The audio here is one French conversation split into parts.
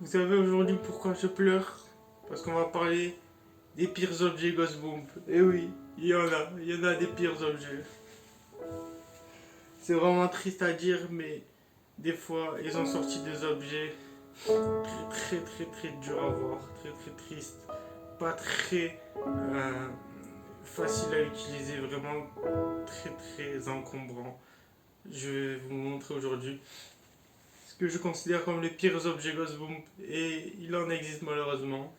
savez aujourd'hui pourquoi je pleure? Parce qu'on va parler des pires objets Ghostbump. Et oui, il y en a des pires objets. C'est vraiment triste à dire, mais des fois, ils ont sorti des objets très durs à voir, très triste, pas très facile à utiliser, vraiment très encombrant. Je vais vous montrer aujourd'hui ce que je considère comme les pires objets Ghostbump, et il en existe malheureusement.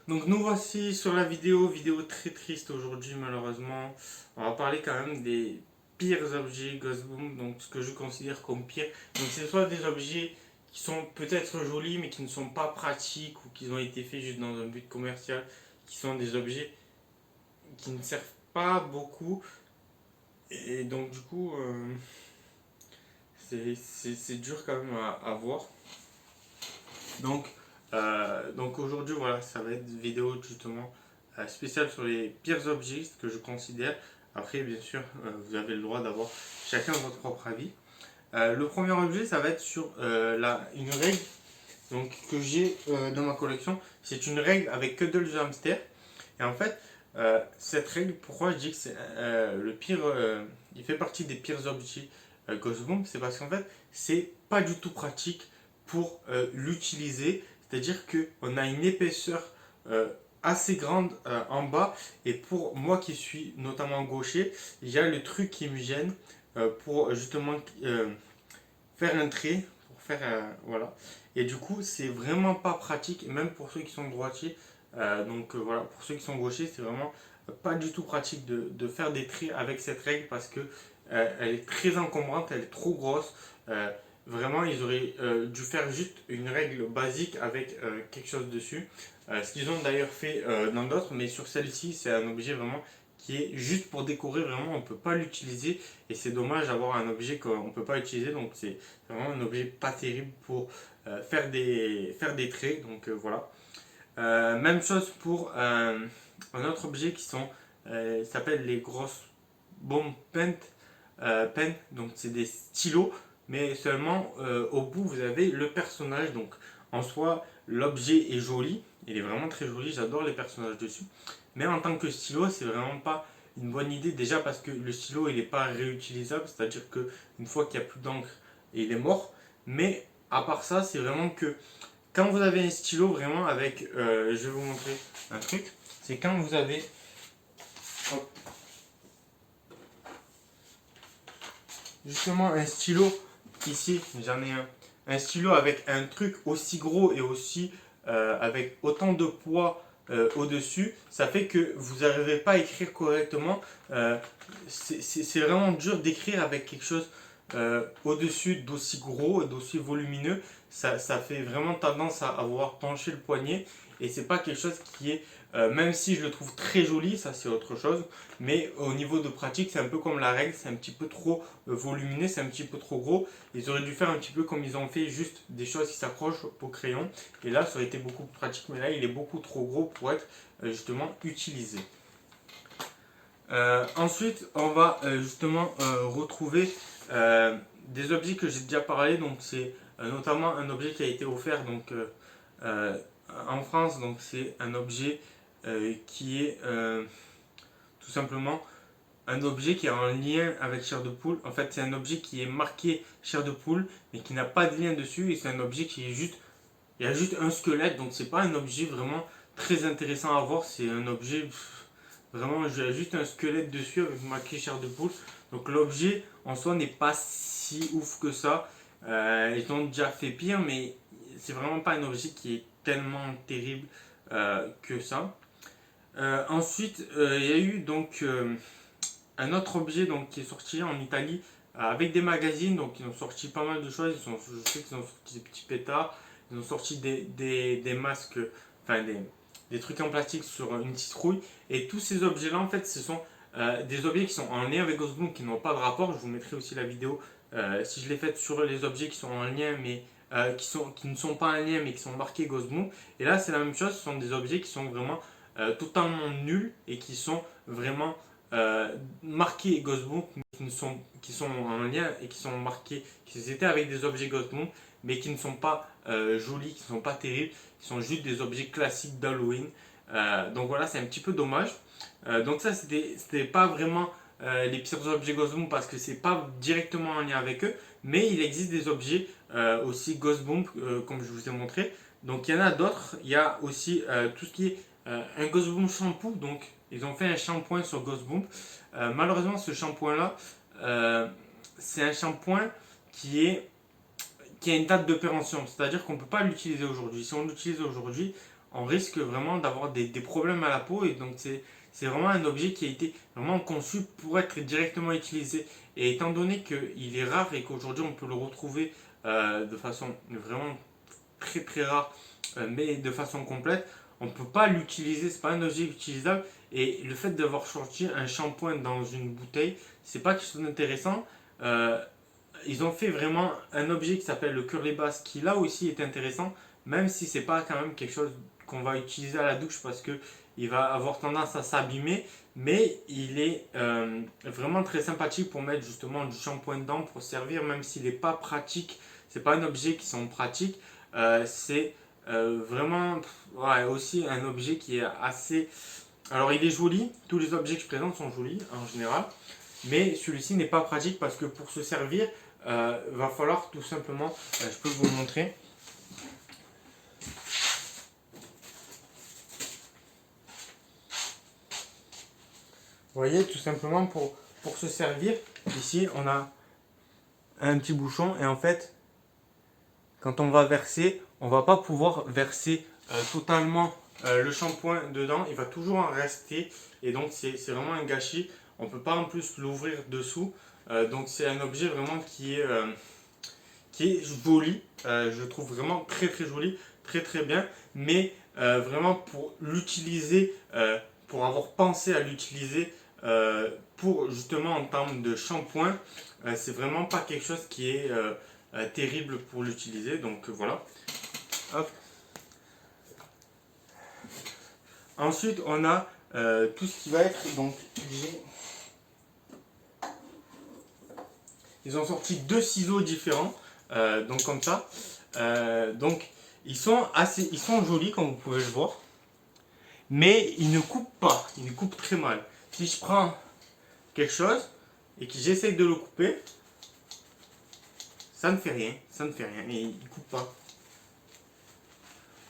Donc nous voici sur la vidéo très triste aujourd'hui malheureusement. On va parler quand même des pires objets Ghostbump, donc ce que je considère comme pire. Donc c'est soit des objets qui sont peut-être jolis mais qui ne sont pas pratiques ou qui ont été faits juste dans un but commercial, qui sont des objets qui ne servent pas beaucoup. Et donc du coup, c'est dur quand même à voir. Donc, donc aujourd'hui, voilà, ça va être une vidéo justement spéciale sur les pires objets que je considère. Après, bien sûr, vous avez le droit d'avoir chacun votre propre avis. Le premier objet, ça va être sur une règle donc, que j'ai dans ma collection. C'est une règle avec Cuddle the Hamster. Et en fait, cette règle, pourquoi je dis que c'est le pire, il fait partie des pires objets Ghostbump, c'est parce qu'en fait, c'est pas du tout pratique pour l'utiliser. C'est-à-dire qu'on a une épaisseur assez grande en bas. Et pour moi qui suis notamment gaucher, il y a le truc qui me gêne pour justement faire un trait. Pour faire, voilà. Et du coup, c'est vraiment pas pratique. Et même pour ceux qui sont droitiers, voilà, pour ceux qui sont gauchers, c'est vraiment pas du tout pratique de faire des traits avec cette règle parce que elle est très encombrante, elle est trop grosse. Vraiment, ils auraient dû faire juste une règle basique avec quelque chose dessus. Ce qu'ils ont d'ailleurs fait dans d'autres, mais sur celle-ci, c'est un objet vraiment qui est juste pour décorer. Vraiment, on ne peut pas l'utiliser et c'est dommage d'avoir un objet qu'on ne peut pas utiliser. Donc, c'est vraiment un objet pas terrible pour faire des traits. Donc, voilà. Même chose pour un autre objet qui s'appelle les grosses bombes pen. Donc, c'est des stylos mais seulement au bout vous avez le personnage. Donc en soi l'objet est joli, il est vraiment très joli, j'adore les personnages dessus, mais en tant que stylo c'est vraiment pas une bonne idée, déjà parce que le stylo il n'est pas réutilisable, c'est à dire que une fois qu'il n'y a plus d'encre il est mort, mais à part ça c'est vraiment que quand vous avez un stylo vraiment avec je vais vous montrer un truc, c'est quand vous avez hop, justement un stylo. Ici, j'en ai un stylo avec un truc aussi gros et aussi avec autant de poids au-dessus. Ça fait que vous n'arrivez pas à écrire correctement. C'est vraiment dur d'écrire avec quelque chose au-dessus d'aussi gros et d'aussi volumineux. Ça fait vraiment tendance à avoir penché le poignet. Et c'est pas quelque chose qui est, même si je le trouve très joli, ça c'est autre chose. Mais au niveau de pratique, c'est un peu comme la règle, c'est un petit peu trop volumineux, c'est un petit peu trop gros. Ils auraient dû faire un petit peu comme ils ont fait, juste des choses qui s'accrochent au crayon. Et là, ça aurait été beaucoup plus pratique, mais là, il est beaucoup trop gros pour être justement utilisé. Ensuite, on va justement retrouver des objets que j'ai déjà parlé. Donc, c'est notamment un objet qui a été offert donc, euh, en France. Donc, c'est un objet qui est tout simplement un objet qui est en lien avec chair de poule. En fait, c'est un objet qui est marqué chair de poule, mais qui n'a pas de lien dessus. Et c'est un objet qui est juste, il y a juste un squelette, donc c'est pas un objet vraiment très intéressant à voir. C'est un objet vraiment, il y a juste un squelette dessus avec marqué chair de poule. Donc l'objet en soi n'est pas si ouf que ça. Ils ont déjà fait pire, mais c'est vraiment pas un objet qui est tellement terrible que ça. Ensuite, il y a eu donc un autre objet donc, qui est sorti en Italie avec des magazines. Donc ils ont sorti pas mal de choses. Je sais qu'ils ont sorti des petits pétards, ils ont sorti des masques, enfin des trucs en plastique sur une citrouille. Et tous ces objets-là, en fait, ce sont des objets qui sont en lien avec Ghostbump, qui n'ont pas de rapport. Je vous mettrai aussi la vidéo si je l'ai faite sur les objets qui sont en lien, mais qui ne sont pas en lien, mais qui sont marqués Ghostbump. Et là, c'est la même chose. Ce sont des objets qui sont vraiment totalement nuls et qui sont vraiment marqués Ghostboom, qui sont en lien et qui sont marqués, qui étaient avec des objets Ghostboom, mais qui ne sont pas jolis, qui ne sont pas terribles, qui sont juste des objets classiques d'Halloween. Donc voilà, c'est un petit peu dommage. Donc ça, c'était pas vraiment les pires objets Ghostboom parce que c'est pas directement en lien avec eux, mais il existe des objets aussi Ghostboom comme je vous ai montré. Donc il y en a d'autres. Il y a aussi tout ce qui est un Ghostboom shampoo. Donc ils ont fait un shampoing sur Ghostboom. Malheureusement, ce shampoing là, c'est un shampoing qui est qui a une date de péremption, c'est-à-dire qu'on ne peut pas l'utiliser aujourd'hui. Si on l'utilise aujourd'hui, on risque vraiment d'avoir des problèmes à la peau et donc c'est vraiment un objet qui a été vraiment conçu pour être directement utilisé. Et étant donné qu'il est rare et qu'aujourd'hui on peut le retrouver de façon vraiment très très rare, mais de façon complète, on ne peut pas l'utiliser, c'est pas un objet utilisable. Et le fait d'avoir sorti un shampoing dans une bouteille, c'est pas quelque chose d'intéressant. Ils ont fait vraiment un objet qui s'appelle le curly bass qui là aussi est intéressant, même si c'est pas quand même quelque chose qu'on va utiliser à la douche parce que il va avoir tendance à s'abîmer, mais il est vraiment très sympathique pour mettre justement du shampoing dedans pour servir, même s'il n'est pas pratique. C'est pas un objet qui sont pratiques, c'est vraiment ouais, aussi un objet qui est assez. Alors il est joli, tous les objets que je présente sont jolis en général, mais celui-ci n'est pas pratique parce que pour se servir, va falloir tout simplement, je peux vous le montrer. Vous voyez, tout simplement pour se servir, ici on a un petit bouchon et en fait, quand on va verser, on va pas pouvoir verser totalement le shampoing dedans, il va toujours en rester et donc c'est vraiment un gâchis. On peut pas en plus l'ouvrir dessous, donc c'est un objet vraiment qui est joli, je trouve vraiment très très joli, très très bien, mais vraiment pour l'utiliser, pour avoir pensé à l'utiliser pour justement en termes de shampoing, c'est vraiment pas quelque chose qui est terrible pour l'utiliser, donc voilà. Hop. Ensuite on a tout ce qui va être, donc ils ont sorti deux ciseaux différents. Donc comme ça. Donc ils sont jolis comme vous pouvez le voir, mais ils ne coupent pas, ils ne coupent très mal. Si je prends quelque chose et que j'essaye de le couper, ça ne fait rien, ça ne fait rien, et il ne coupe pas.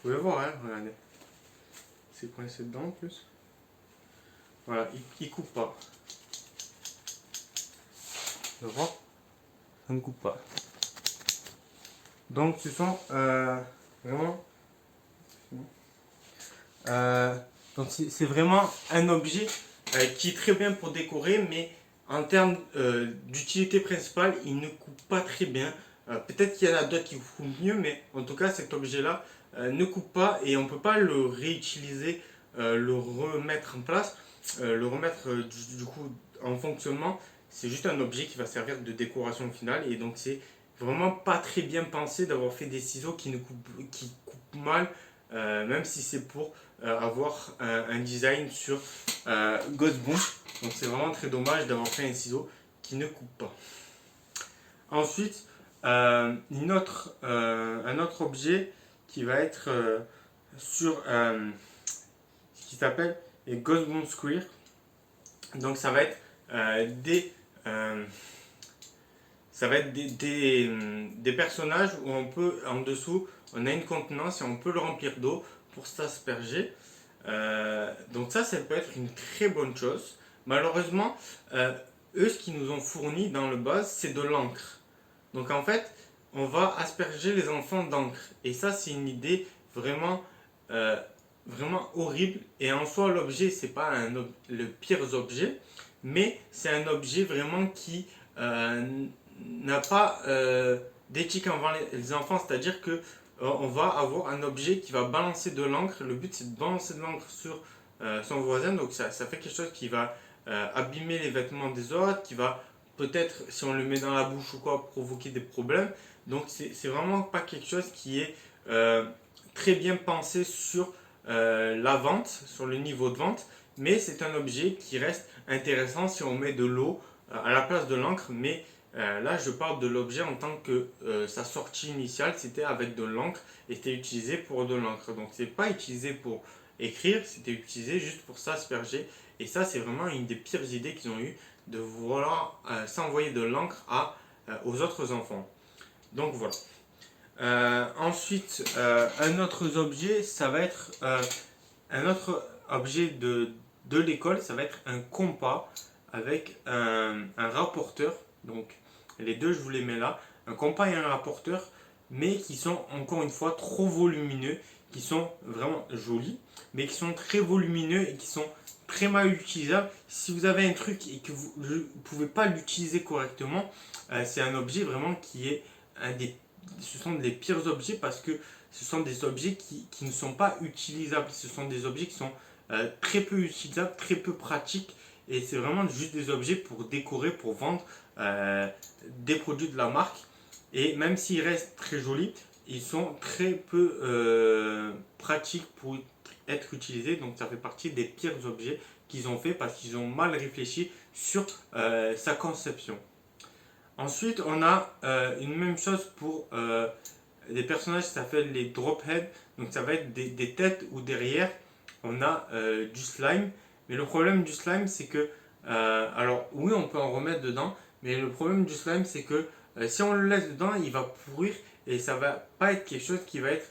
Vous pouvez voir, hein, regardez. C'est coincé dedans en plus. Voilà, il ne coupe pas. Vous voyez, ça ne coupe pas. Donc ce sont vraiment donc c'est vraiment un objet qui est très bien pour décorer, mais en termes d'utilité principale, il ne coupe pas très bien. Peut-être qu'il y en a d'autres qui coupent mieux, mais en tout cas cet objet là ne coupe pas et on ne peut pas le réutiliser, le remettre en place, le remettre du coup en fonctionnement. C'est juste un objet qui va servir de décoration finale et donc c'est vraiment pas très bien pensé d'avoir fait des ciseaux qui coupent mal, même si c'est pour avoir un design sur Ghostboom. Donc c'est vraiment très dommage d'avoir fait un ciseau qui ne coupe pas. Ensuite, un autre objet qui va être sur ce qui s'appelle les Ghostboom Square. Donc ça va être des personnages où on peut, en dessous, on a une contenance et on peut le remplir d'eau pour s'asperger. Donc ça peut être une très bonne chose. Malheureusement, eux, ce qu'ils nous ont fourni dans le base, c'est de l'encre. Donc en fait, on va asperger les enfants d'encre. Et ça, c'est une idée vraiment, vraiment horrible. Et en soi, l'objet, c'est pas le pire objet, mais c'est un objet vraiment qui n'a pas d'éthique envers les enfants. C'est-à-dire que on va avoir un objet qui va balancer de l'encre. Le but, c'est de balancer de l'encre sur son voisin. Donc ça fait quelque chose qui va abîmer les vêtements des autres, qui va peut-être, si on le met dans la bouche ou quoi, provoquer des problèmes. Donc c'est vraiment pas quelque chose qui est très bien pensé sur la vente, sur le niveau de vente, mais c'est un objet qui reste intéressant si on met de l'eau à la place de l'encre. Mais là, je parle de l'objet en tant que sa sortie initiale, c'était avec de l'encre et c'était utilisé pour de l'encre. Donc, c'est pas utilisé pour écrire, c'était utilisé juste pour s'asperger. Et ça, c'est vraiment une des pires idées qu'ils ont eues de vouloir s'envoyer de l'encre aux autres enfants. Donc voilà. Ensuite, un autre objet, ça va être un autre objet de l'école, ça va être un compas avec un rapporteur. Donc les deux, je vous les mets là. Un compas et un rapporteur, mais qui sont encore une fois trop volumineux, qui sont vraiment jolis, mais qui sont très volumineux et qui sont très mal utilisables. Si vous avez un truc et que vous ne pouvez pas l'utiliser correctement, c'est un objet vraiment qui est un des ce sont des pires objets parce que ce sont des objets qui ne sont pas utilisables. Ce sont des objets qui sont très peu utilisables, très peu pratiques. Et c'est vraiment juste des objets pour décorer, pour vendre des produits de la marque. Et même s'ils restent très jolis, ils sont très peu pratiques pour être utilisés. Donc ça fait partie des pires objets qu'ils ont fait parce qu'ils ont mal réfléchi sur sa conception. Ensuite, on a une même chose pour des personnages qui s'appellent les dropheads. Donc ça va être des têtes où derrière on a du slime. Mais le problème du slime, c'est que, alors oui, on peut en remettre dedans, mais le problème du slime, c'est que si on le laisse dedans, il va pourrir et ça va pas être quelque chose qui va être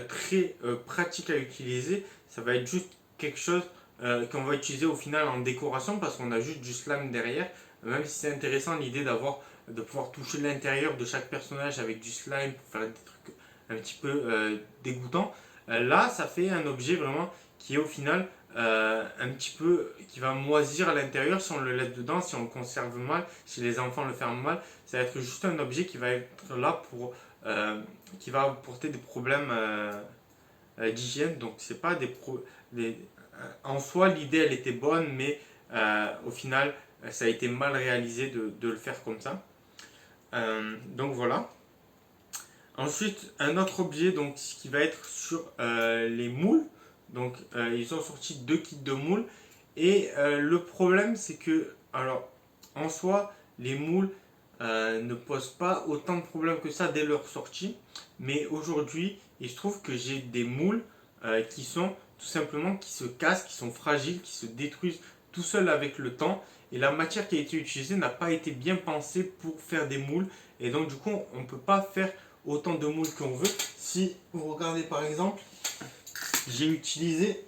très pratique à utiliser. Ça va être juste quelque chose qu'on va utiliser au final en décoration parce qu'on a juste du slime derrière. Même si c'est intéressant l'idée de pouvoir toucher l'intérieur de chaque personnage avec du slime pour faire des trucs un petit peu dégoûtants. Là, ça fait un objet vraiment qui est au final un petit peu qui va moisir à l'intérieur si on le laisse dedans, si on le conserve mal, si les enfants le ferment mal. Ça va être juste un objet qui va être là pour qui va apporter des problèmes d'hygiène. Donc c'est pas en soi l'idée elle était bonne, mais au final ça a été mal réalisé de le faire comme ça. Donc voilà. Ensuite, un autre objet donc, qui va être sur les moules. Donc, ils ont sorti 2 kits de moules. Et le problème, c'est que, alors, en soi, les moules ne posent pas autant de problèmes que ça dès leur sortie. Mais aujourd'hui, il se trouve que j'ai des moules qui sont tout simplement qui se cassent, qui sont fragiles, qui se détruisent tout seuls avec le temps. Et la matière qui a été utilisée n'a pas été bien pensée pour faire des moules. Et donc, du coup, on ne peut pas faire autant de moules qu'on veut. Si vous regardez par exemple, j'ai utilisé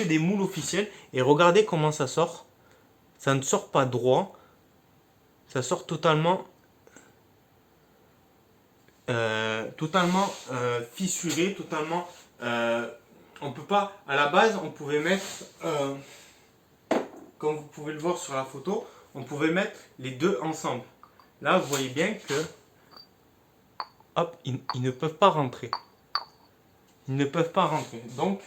des moules officiels et regardez comment ça sort. Ça ne sort pas droit, ça sort totalement fissuré, totalement. On peut pas. À la base, on pouvait mettre, comme vous pouvez le voir sur la photo, on pouvait mettre les deux ensemble. Là, vous voyez bien que hop, ils ne peuvent pas rentrer. Ils ne peuvent pas rentrer. Donc,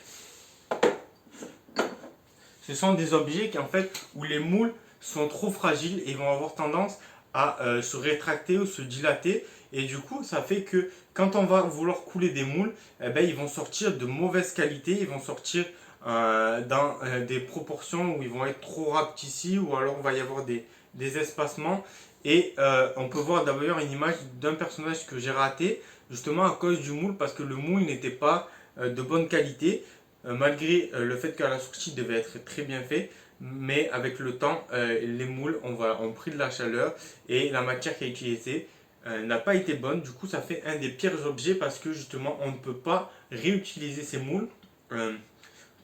ce sont des objets qui, en fait, où les moules sont trop fragiles et vont avoir tendance à se rétracter ou se dilater. Et du coup, ça fait que quand on va vouloir couler des moules, eh ben, ils vont sortir de mauvaise qualité, ils vont sortir dans des proportions où ils vont être trop rapetissés ou alors il va y avoir des espacements. Et on peut voir d'ailleurs une image d'un personnage que j'ai raté, justement à cause du moule, parce que le moule n'était pas de bonne qualité, malgré le fait qu'à la sortie il devait être très bien fait. Mais avec le temps, les moules ont pris de la chaleur et la matière qui est utilisée n'a pas été bonne. Du coup, ça fait un des pires objets parce que justement, on ne peut pas réutiliser ces moules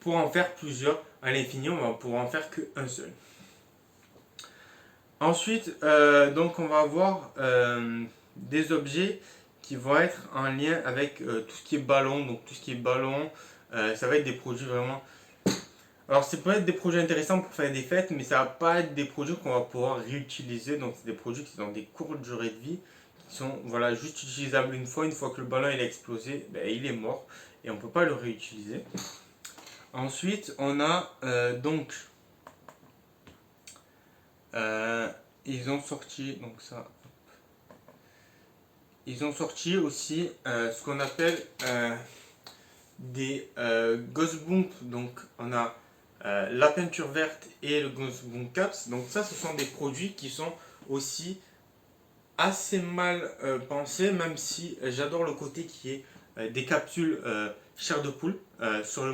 pour en faire plusieurs à l'infini. On va pouvoir en faire qu'un seul. Ensuite, donc on va avoir des objets qui vont être en lien avec tout ce qui est ballon. Donc tout ce qui est ballon, ça va être des produits vraiment. Alors ça peut être des projets intéressants pour faire des fêtes, mais ça va pas être des produits qu'on va pouvoir réutiliser. Donc c'est des produits qui ont des courtes durées de vie, qui sont voilà, juste utilisables une fois que le ballon il a explosé, ben, il est mort et on ne peut pas le réutiliser. Ensuite on a donc ils ont sorti donc ça. Ils ont sorti aussi ce qu'on appelle des Ghost Bump, donc on a la peinture verte et le Ghost Bump Caps. Donc ça, ce sont des produits qui sont aussi assez mal pensés, même si j'adore le côté qui est des capsules chair de poule sur le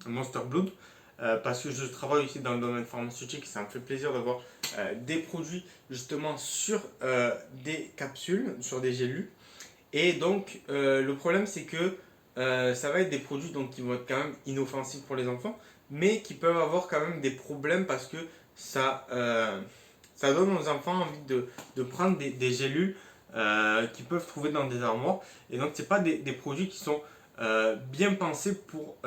Monster Blood. Parce que je travaille aussi dans le domaine pharmaceutique et ça me fait plaisir d'avoir des produits justement sur des capsules, sur des gélules. Et donc le problème c'est que ça va être des produits donc, qui vont être quand même inoffensifs pour les enfants, mais qui peuvent avoir quand même des problèmes parce que ça donne aux enfants envie de prendre des gélules qu'ils peuvent trouver dans des armoires. Et donc c'est pas des produits qui sont bien pensés pour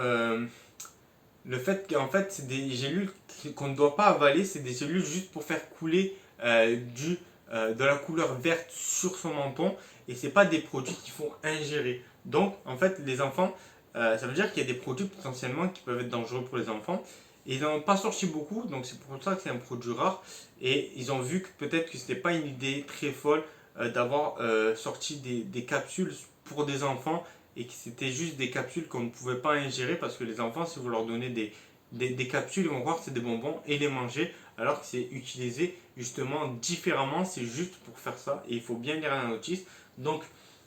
le fait qu'en fait, c'est des gélules qu'on ne doit pas avaler, c'est des gélules juste pour faire couler de la couleur verte sur son menton et c'est pas des produits qu'il faut ingérer. Donc, en fait, les enfants, ça veut dire qu'il y a des produits potentiellement qui peuvent être dangereux pour les enfants. Et ils n'en ont pas sorti beaucoup, donc c'est pour ça que c'est un produit rare. Et ils ont vu que peut-être que c'était pas une idée très folle d'avoir sorti des capsules pour des enfants et que c'était juste des capsules qu'on ne pouvait pas ingérer parce que les enfants, si vous leur donnez des capsules, ils vont croire que c'est des bonbons et les manger alors que c'est utilisé justement différemment, c'est juste pour faire ça et il faut bien lire la notice. Donc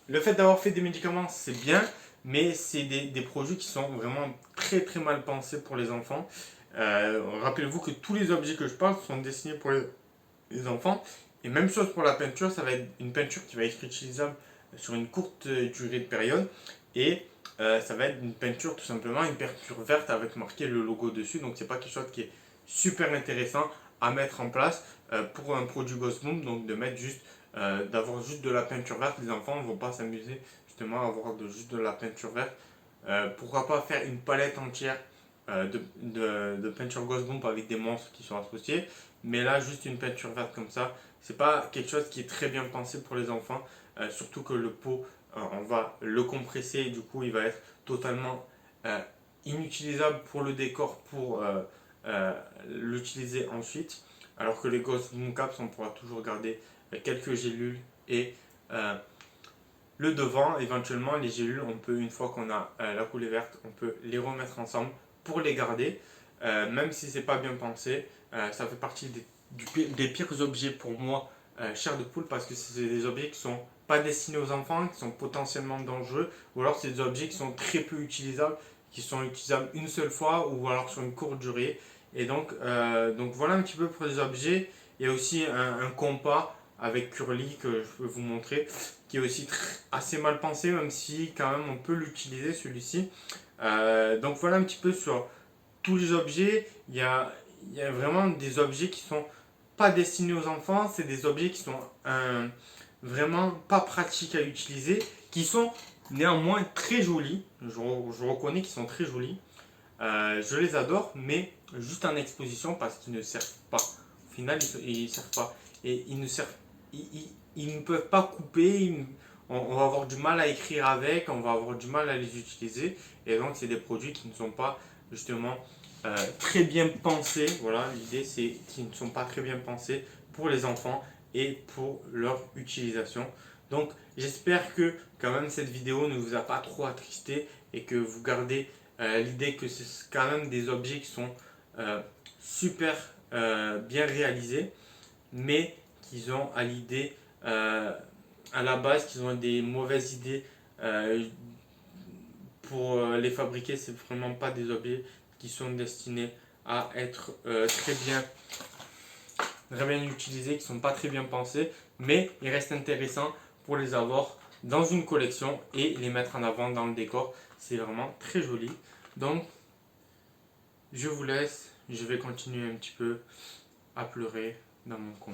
le fait d'avoir fait des médicaments c'est bien, mais c'est des produits qui sont vraiment très très mal pensés pour les enfants. Rappelez-vous que tous les objets que je parle sont destinés pour les enfants et même chose pour la peinture, ça va être une peinture qui va être utilisable sur une courte durée de période et ça va être une peinture tout simplement, une peinture verte avec marqué le logo dessus, donc c'est pas quelque chose qui est super intéressant à mettre en place pour un produit Ghost Bump, donc de mettre juste d'avoir juste de la peinture verte. Les enfants ne vont pas s'amuser justement à avoir juste de la peinture verte. Pourquoi pas faire une palette entière de peinture Ghost Bump avec des monstres qui sont associés, mais là juste une peinture verte comme ça, c'est pas quelque chose qui est très bien pensé pour les enfants, surtout que le pot on va le compresser et du coup il va être totalement inutilisable pour le décor pour l'utiliser ensuite, alors que les Ghost Bump Caps on pourra toujours garder quelques gélules et le devant. Éventuellement les gélules on peut, une fois qu'on a la coulée verte, on peut les remettre ensemble pour les garder, même si c'est pas bien pensé. Ça fait partie des pires objets pour moi, chair de poule, parce que c'est des objets qui sont pas destinés aux enfants, qui sont potentiellement dangereux, ou alors c'est des objets qui sont très peu utilisables, qui sont utilisables une seule fois ou alors sur une courte durée. Et donc voilà un petit peu pour les objets. Il y a aussi un compas avec curly que je peux vous montrer, qui est aussi assez mal pensé, même si quand même on peut l'utiliser celui-ci. Donc voilà un petit peu sur tous les objets. Il y a vraiment des objets qui sont pas destinés aux enfants, c'est des objets qui sont vraiment pas pratiques à utiliser, qui sont néanmoins très jolis. Je reconnais qu'ils sont très jolis. Je les adore, mais juste en exposition parce qu'ils ne servent pas. Au final, ils ne servent pas. Et ils ne peuvent pas couper. On va avoir du mal à écrire avec, on va avoir du mal à les utiliser. Et donc, c'est des produits qui ne sont pas justement très bien pensés. Voilà, l'idée c'est qu'ils ne sont pas très bien pensés pour les enfants et pour leur utilisation. Donc, j'espère que quand même cette vidéo ne vous a pas trop attristé et que vous gardez l'idée que c'est quand même des objets qui sont super bien réalisés, mais qu'ils ont à l'idée, à la base, qu'ils ont des mauvaises idées pour les fabriquer. C'est vraiment pas des objets qui sont destinés à être très bien utilisés, qui sont pas très bien pensés, mais ils restent intéressants pour les avoir dans une collection et les mettre en avant dans le décor. C'est vraiment très joli. Donc, je vous laisse. Je vais continuer un petit peu à pleurer dans mon coin.